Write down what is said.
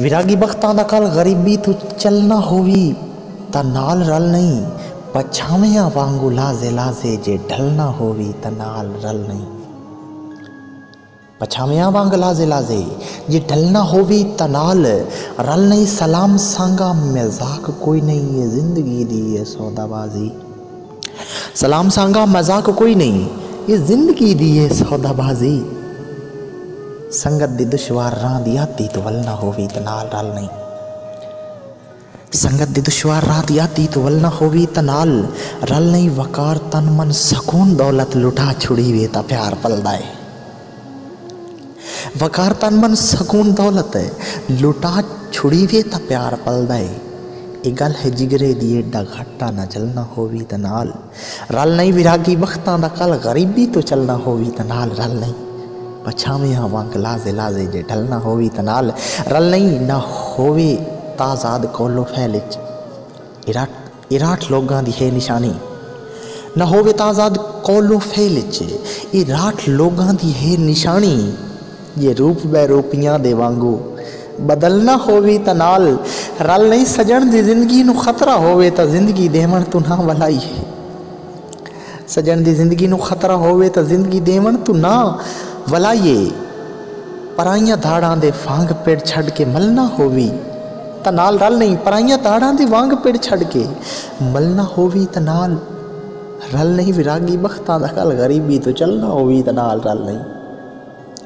ਵਿਰਾਗੀ ਬਖਤਾਂ ਦਾ ਕਲ ਗਰੀਬੀ ਤੂੰ ਚੱਲਣਾ ਹੋਵੀ ਤਾਂ ਨਾਲ ਰਲ ਨਹੀਂ, ਪਛਾਵਿਆਂ ਵਾਂਗੂ ਲਾਜ਼ੇ ਲਾਜ਼ੇ ਜੇ ਢਲਣਾ ਹੋਵੀ ਤਾਂ ਨਾਲ ਰਲ ਨਹੀਂ। ਪਛਾਵਿਆਂ ਵਾਂਗ ਲਾਜ਼ੇ ਲਾਜ਼ੇ ਜੇ ਢਲਣਾ ਹੋਵੀ ਤਾਂ ਨਾਲ ਰਲ ਨਹੀਂ। ਸਲਾਮ ਸਾਂਗਾ ਮਜ਼ਾਕ ਕੋਈ ਨਹੀਂ, ਇਹ ਜ਼ਿੰਦਗੀ ਦੀ ਇਹ ਸੌਦਾਬਾਜ਼ੀ। ਸਲਾਮ ਸਾਂਗਾ ਮਜ਼ਾਕ ਕੋਈ ਨਹੀਂ, ਇਹ ਜ਼ਿੰਦਗੀ ਦੀ ਇਹ ਸੌਦਾਬਾਜ਼ੀ। ਸੰਗਤ ਦੀ ਦੁਸ਼ਵਾਰ ਰਾਹ ਦੀ ਆਤੀ ਤੋਂ ਵੱਲ ਨਾ ਹੋਵੀ ਤਾਂ ਨਾਲ ਰਲ ਨਹੀਂ। ਸੰਗਤ ਦੀ ਦੁਸ਼ਵਾਰ ਰਾਹ ਦੀ ਆਤੀ ਤੋਂ ਵੱਲ ਨਾ ਹੋਵੀ ਤਾਂ ਨਾਲ ਰਲ ਨਹੀਂ। ਵਕਾਰ ਤਨ ਮਨ ਸਕੂਨ ਦੌਲਤ ਲੁਟਾ ਛੁੜੀ ਵੇ ਤਾਂ ਪਿਆਰ ਪਲਦਾ ਏ। ਵਕਾਰ ਤਨ ਮਨ ਸਕੂਨ ਦੌਲਤ ਲੁਟਾ ਛੁੜੀ ਵੇ ਤਾਂ ਪਿਆਰ ਪਲਦਾ ਏ। ਇਹ ਗੱਲ ਹੈ ਜਿਗਰੇ ਦੀ ਏਡਾ ਘਾਟਾ ਨਾ ਜਲਣਾ ਹੋਵੀ ਤਾਂ ਨਾਲ ਰਲ ਨਹੀਂ। ਵਿਰਾਗੀ ਬਖਤਾਂ ਦਾ ਕਲ ਗਰੀਬੀ ਤੋਂ ਚੱਲਣਾ ਹੋਵੀ ਤਾਂ ਨਾਲ ਰਲ ਨਹੀਂ। ਪਛਾਵਿਆਂ ਵਾਂਗ ਲਾਜ਼ੇ ਲਾਜ਼ੇ ਜੇ ਢਲਣਾ ਹੋਵੀ ਤਾਂ ਨਾਲ ਰਲ ਨਹੀਂ। ਨਾ ਹੋਵੇ ਤਾਜ਼ਾਦ ਕੋਲੋ ਫੈਲ ਚ ਇਰਾਟ ਲੋਗਾਂ ਦੀ ਹੈ ਨਿਸ਼ਾਨੀ। ਨਾ ਹੋਵੇ ਤਾਜ਼ਾਦ ਕੋਲੋ ਫੈਲ ਚ ਇਰਾਟ ਲੋਗਾਂ ਦੀ ਹੈ ਨਿਸ਼ਾਨੀ। ਜੇ ਰੂਪ ਬੈ ਰੂਪੀਆਂ ਦੇ ਵਾਂਗੂ ਬਦਲਣਾ ਹੋਵੀ ਤਾਂ ਨਾਲ ਰਲ ਨਹੀਂ। ਸਜਣ ਦੀ ਜ਼ਿੰਦਗੀ ਨੂੰ ਖਤਰਾ ਹੋਵੇ ਤਾਂ ਜ਼ਿੰਦਗੀ ਦੇਵਣ ਤੂੰ ਨਾ ਵਲਾਈ ਹੈ। ਸਜਣ ਦੀ ਜ਼ਿੰਦਗੀ ਨੂੰ ਖਤਰਾ ਹੋਵੇ ਤਾਂ ਜ਼ਿੰਦਗੀ ਦੇਵਣ ਤੂੰ ਨਾ ਵਲਾਈਏ। ਪਰਾਈਆਂ ਧਾੜਾਂ ਦੇ ਵਾਂਗ ਪੇੜ ਛੱਡ ਕੇ ਮਲਣਾ ਹੋਵੀ ਤਾਂ ਨਾਲ ਰਲ ਨਹੀਂ। ਪਰਾਈਆਂ ਧਾੜਾਂ ਦੇ ਵਾਂਗ ਪੇੜ ਛੱਡ ਕੇ ਮਲਣਾ ਹੋਵੀ ਤਾਂ ਨਾਲ ਰਲ ਨਹੀਂ। ਵਿਰਾਗੀ ਬਖਤਾਂ ਦਾ ਕਲ ਗਰੀਬੀ ਤੋਂ ਚੱਲਣਾ ਹੋਵੀ ਤਾਂ ਨਾਲ ਰਲ ਨਹੀਂ।